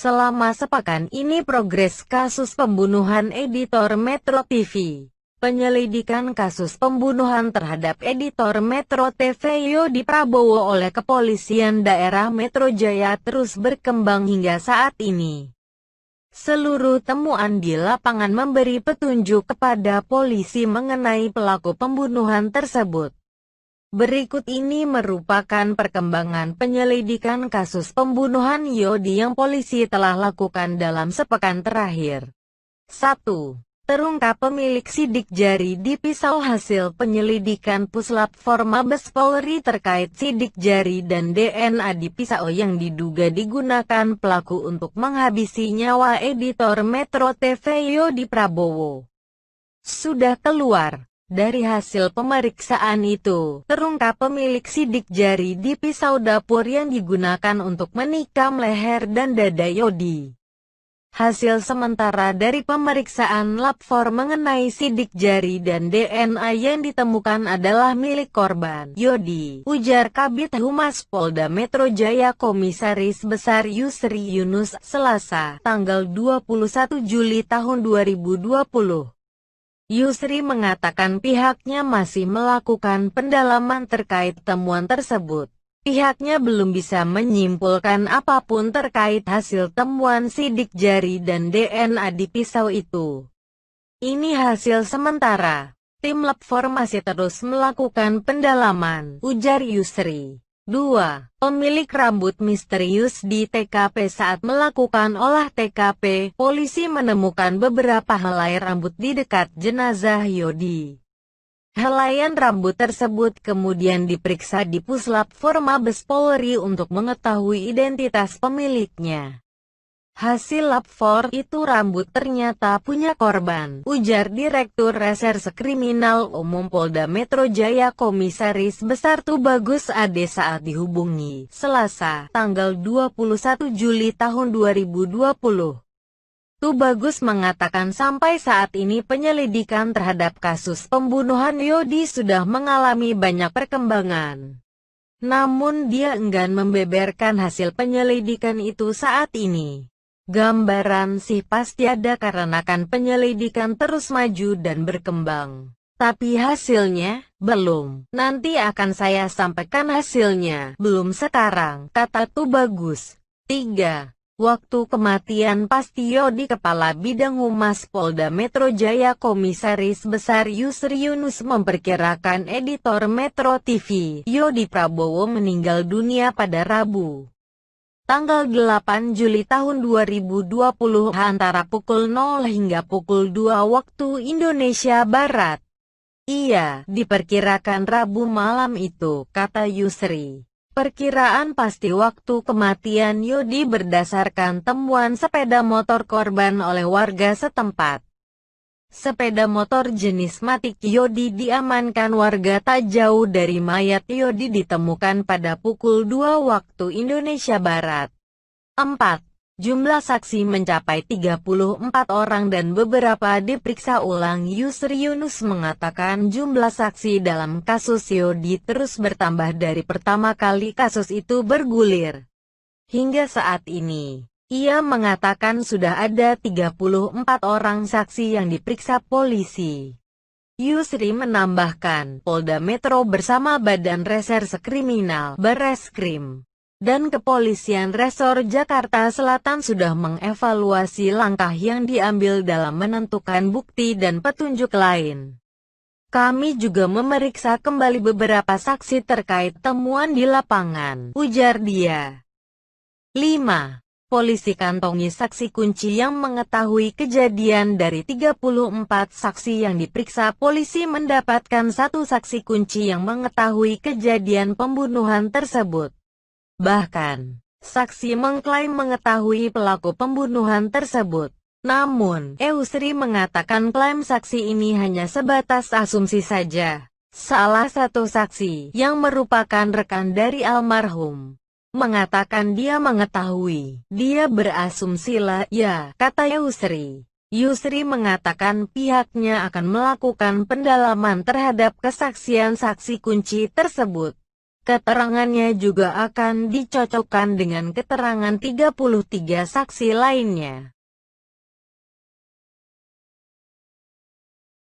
Selama sepekan ini progres kasus pembunuhan editor Metro TV. Penyelidikan kasus pembunuhan terhadap editor Metro TV Yodi Prabowo oleh Kepolisian Daerah Metro Jaya terus berkembang hingga saat ini. Seluruh temuan di lapangan memberi petunjuk kepada polisi mengenai pelaku pembunuhan tersebut. Berikut ini merupakan perkembangan penyelidikan kasus pembunuhan Yodi yang polisi telah lakukan dalam sepekan terakhir. 1. Terungkap pemilik sidik jari di pisau hasil penyelidikan Puslap Forma Mabes Polri terkait sidik jari dan DNA di pisau yang diduga digunakan pelaku untuk menghabisi nyawa editor Metro TV Yodi Prabowo. Sudah keluar. Dari hasil pemeriksaan itu, terungkap pemilik sidik jari di pisau dapur yang digunakan untuk menikam leher dan dada Yodi. Hasil sementara dari pemeriksaan lab for mengenai sidik jari dan DNA yang ditemukan adalah milik korban Yodi, ujar Kabid Humas Polda Metro Jaya Komisaris Besar Yusri Yunus, Selasa, tanggal 21 Juli tahun 2020. Yusri mengatakan pihaknya masih melakukan pendalaman terkait temuan tersebut. Pihaknya belum bisa menyimpulkan apapun terkait hasil temuan sidik jari dan DNA di pisau itu. Ini hasil sementara. Tim lab for masih terus melakukan pendalaman, ujar Yusri. 2. Pemilik rambut misterius di TKP. Saat melakukan olah TKP, polisi menemukan beberapa helai rambut di dekat jenazah Yodi. Helaian rambut tersebut kemudian diperiksa di Puslap Forma Mabes Polri untuk mengetahui identitas pemiliknya. Hasil lab for itu rambut ternyata punya korban, ujar Direktur Reserse Kriminal Umum Polda Metro Jaya Komisaris Besar Tubagus Ade saat dihubungi, Selasa, tanggal 21 Juli tahun 2020. Tubagus mengatakan sampai saat ini penyelidikan terhadap kasus pembunuhan Yodi sudah mengalami banyak perkembangan. Namun dia enggan membeberkan hasil penyelidikan itu saat ini. Gambaran sih pasti ada karena kan penyelidikan terus maju dan berkembang. Tapi hasilnya, belum. Nanti akan saya sampaikan hasilnya, belum sekarang, kata Tubagus. 3. Waktu kematian pasti Yodi. Kepala Bidang Humas Polda Metro Jaya Komisaris Besar Yusri Yunus memperkirakan editor Metro TV, Yodi Prabowo meninggal dunia pada Rabu, tanggal 8 Juli tahun 2020 antara pukul 0 hingga pukul 2 waktu Indonesia Barat. Iya, diperkirakan Rabu malam itu, kata Yusri. Perkiraan pasti waktu kematian Yodi berdasarkan temuan sepeda motor korban oleh warga setempat. Sepeda motor jenis Matic Yodi diamankan warga tak jauh dari mayat Yodi ditemukan pada pukul 2 waktu Indonesia Barat. 4. Jumlah saksi mencapai 34 orang dan beberapa diperiksa ulang. Yusri Yunus mengatakan jumlah saksi dalam kasus Yodi terus bertambah dari pertama kali kasus itu bergulir. Hingga saat ini, ia mengatakan sudah ada 34 orang saksi yang diperiksa polisi. Yusri menambahkan, Polda Metro bersama Badan Reserse Kriminal Barreskrim dan Kepolisian Resor Jakarta Selatan sudah mengevaluasi langkah yang diambil dalam menentukan bukti dan petunjuk lain. Kami juga memeriksa kembali beberapa saksi terkait temuan di lapangan, ujar dia. 5. Polisi kantongi saksi kunci yang mengetahui kejadian. Dari 34 saksi yang diperiksa, polisi mendapatkan satu saksi kunci yang mengetahui kejadian pembunuhan tersebut. Bahkan, saksi mengklaim mengetahui pelaku pembunuhan tersebut. Namun, Yusri mengatakan klaim saksi ini hanya sebatas asumsi saja. Salah satu saksi, yang merupakan rekan dari almarhum, mengatakan dia mengetahui. Dia berasumsi lah, ya, kata Yusri. Yusri mengatakan pihaknya akan melakukan pendalaman terhadap kesaksian saksi kunci tersebut. Keterangannya juga akan dicocokkan dengan keterangan 33 saksi lainnya.